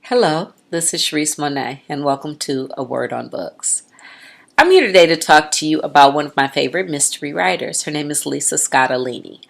Hello, this is Charisse Monè't, and welcome to A Word on Books. I'm here today to talk to you about one of my favorite mystery writers. Her name is Lisa Scottoline.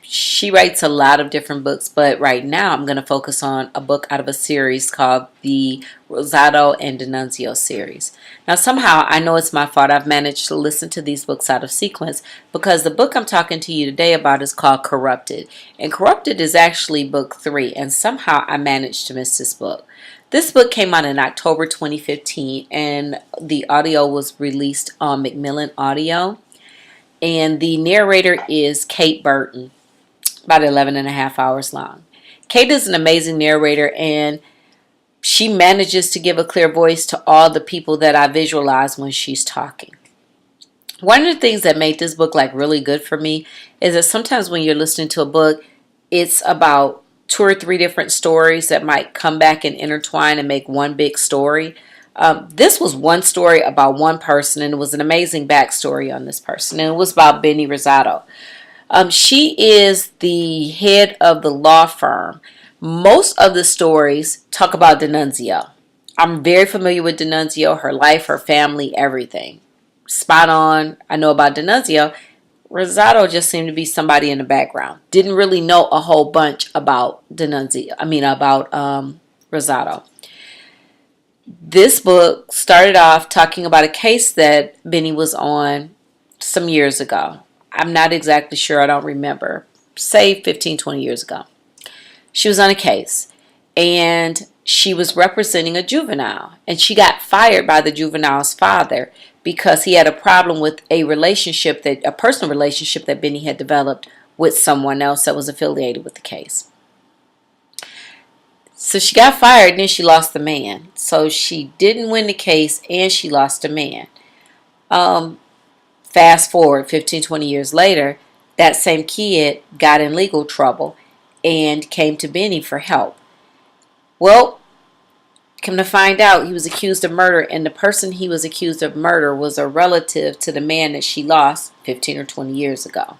She writes a lot of different books, but right now I'm going to focus on a book out of a series called the Rosato and D'Annunzio series. Now, somehow I know it's my fault I've managed to listen to these books out of sequence because the book I'm talking to you today about is called Corrupted. And Corrupted is actually book 3, and somehow I managed to miss this book. This book came out in October 2015, and the audio was released on Macmillan Audio. And the narrator is Kate Burton, about 11 and a half hours long. Kate is an amazing narrator, and she manages to give a clear voice to all the people that I visualize when she's talking. One of the things that made this book really good for me is that sometimes when you're listening to a book, it's about 2 or 3 different stories that might come back and intertwine and make one big story. This was one story about one person, and it was an amazing backstory on this person, and it was about Benny Rosato. She is the head of the law firm. Most of the stories talk about D'Annunzio. I'm very familiar with D'Annunzio, her life, her family, everything. Spot on. I know about D'Annunzio. Rosato just seemed to be somebody in the background. Didn't really know a whole bunch about Rosato. This book started off talking about a case that Benny was on some years ago. I'm not exactly sure. I don't remember. Say 15, 20 years ago. She was on a case, and she was representing a juvenile, and she got fired by the juvenile's father because he had a problem with a personal relationship that Benny had developed with someone else that was affiliated with the case. So she got fired, and then she lost the man. So she didn't win the case, and she lost the man. Fast forward 15, 20 years later, that same kid got in legal trouble and came to Benny for help. Well, come to find out, he was accused of murder, and the person he was accused of murder was a relative to the man that she lost 15 or 20 years ago.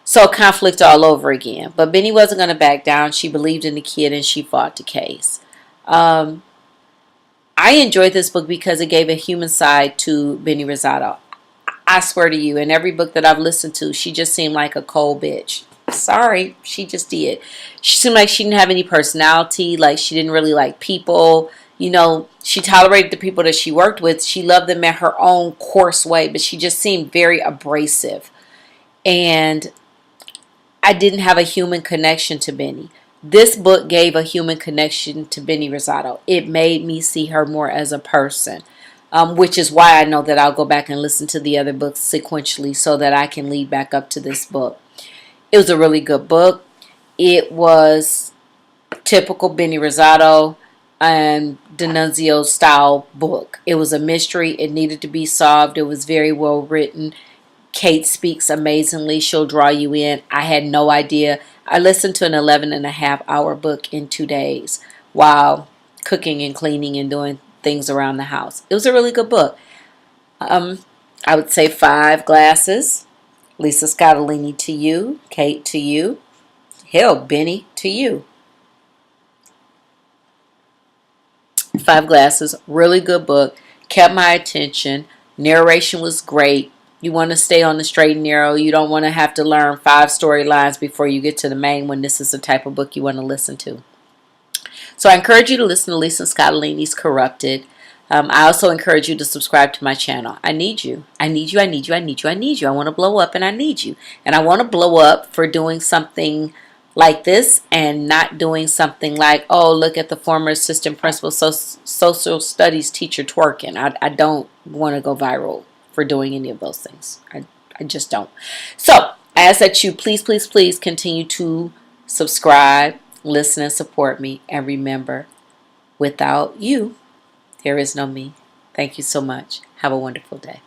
So conflict all over again. But Benny wasn't going to back down. She believed in the kid, and she fought the case. I enjoyed this book because it gave a human side to Benny Rosato. I swear to you, in every book that I've listened to, she just seemed like a cold bitch. Sorry, she just did. She seemed like she didn't have any personality, like she didn't really like people. You know, she tolerated the people that she worked with. She loved them in her own coarse way, but she just seemed very abrasive. And I didn't have a human connection to Benny. This book gave a human connection to Benny Rosato. It made me see her more as a person, which is why I know that I'll go back and listen to the other books sequentially so that I can lead back up to this book. It was a really good book. It was typical Benny Rosato and D'Annunzio style book. It was a mystery. It needed to be solved. It was very well written. Kate speaks amazingly. She'll draw you in. I had no idea. I listened to an 11 and a half hour book in 2 days while cooking and cleaning and doing things around the house. It was a really good book. I would say 5 glasses. Lisa Scottoline to you. Kate to you. Hell, Benny to you. 5 glasses. Really good book. Kept my attention. Narration was great. You want to stay on the straight and narrow. You don't want to have to learn 5 storylines before you get to the main one. This is the type of book you want to listen to. So I encourage you to listen to Lisa Scottoline's Corrupted. I also encourage you to subscribe to my channel. I need you. I need you. I need you. I need you. I need you. I want to blow up, and I need you. And I want to blow up for doing something like this and not doing something like, oh, look at the former assistant principal social studies teacher twerking. I don't want to go viral for doing any of those things. I just don't. So I ask that you please, please, please continue to subscribe, listen, and support me. And remember, without you, there is no me. Thank you so much. Have a wonderful day.